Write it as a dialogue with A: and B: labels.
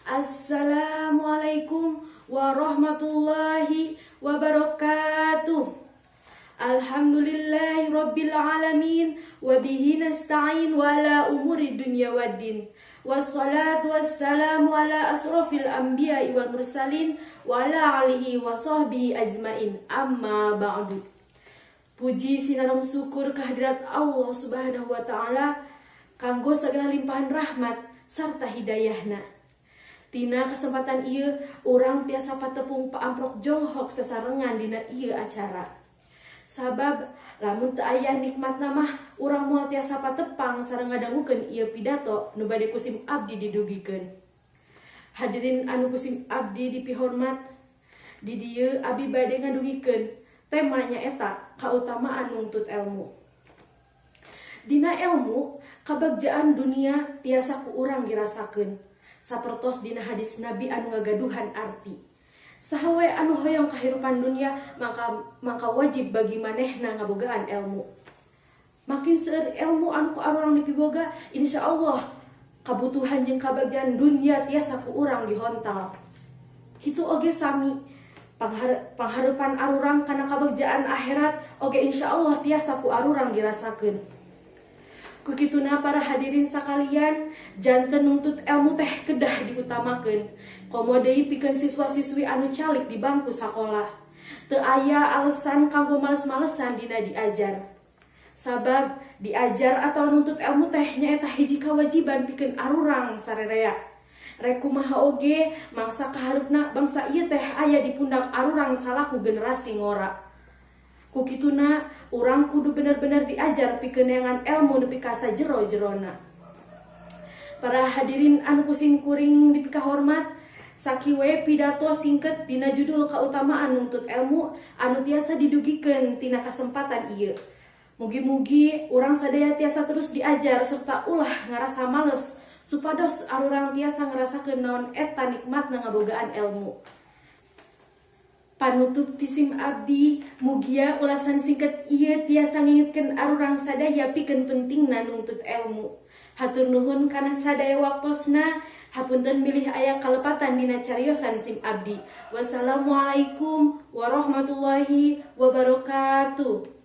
A: Assalamualaikum warahmatullahi wabarakatuh. Alhamdulillahi rabbil alamin, wabihi nasta'in wala umuri dunya waddin. Wassalatu wassalamu ala asrafil anbiya'i wal mursalin wa ala alihi wa sahbihi ajmain. Amma ba'du. Puji sinalam syukur kehadirat Allah subhanahu wa ta'ala kanggo sagala limpahan rahmat sarta hidayahna. Tina kesempatan ieu urang tiasa patepung paamprok jonghok sasarengan dina ieu acara. Sabab lamun teu aya nikmatna mah urang moal tiasa patepang sareng ngadangukeun ieu pidato nu bade kusim abdi didugikeun. Hadirin anu kusim abdi dipihormat, di dieu abdi bade ngadugikeun temanya eta kautamaan nuntut ilmu. Dina ilmu kabagjaan dunia tiasa ku urang dirasakeun. Sapertos dina hadis Nabi anu ngagaduhan arti. Sahawe anu hoyong kahirupan dunia maka wajib bagi manehna ngabogaan ilmu. Makin seueur ilmu anu ku arurang dipiboga, insyaallah kabutuhan jeung kabagjaan dunia tiasa ku urang dihontal. Kitu oge sami pangharepan arurang kana kabagjaan akhirat oge insyaallah tiasa ku arurang dirasakeun. Kukituna para hadirin sakalian, janten nuntut ilmu teh kedah diutamakeun. Komo deui pikeun siswa-siswi anu calik di bangku sakola. Teu aya alasan kanggo males-malesan dina diajar. Sabab diajar atau nuntut ilmu teh nyaeta hiji kawajiban pikeun arurang sarerea. Rek kumaha oge mangsa kaharupna bangsa ieu teh aya di pundak arurang salaku generasi ngora. Kukituna urang kudu bener-bener diajar pikeun neangan ilmu nepi ka sajero-jerona. Para hadirin anu kusim kuring dipikahormat, sakiwe pidato singket dina judul kautamaan nuntut ilmu anu tiasa didugikeun tina kasempatan ieu. Mugi-mugi urang sadaya tiasa terus diajar serta ulah ngarasa males supados arurang tiasa ngarasakeun naon eta nikmatna ngabogaan ilmu. Panutup tisim abdi, mugia ulasan singkat ieu tiasa ngingitkeun arurang sadaya pikeun pentingna nuntut ilmu. Hatur nuhun kana sadaya waktosna, hapunten milih aya kalepatan dina cariosan sim abdi. Wassalamualaikum warahmatullahi wabarakatuh.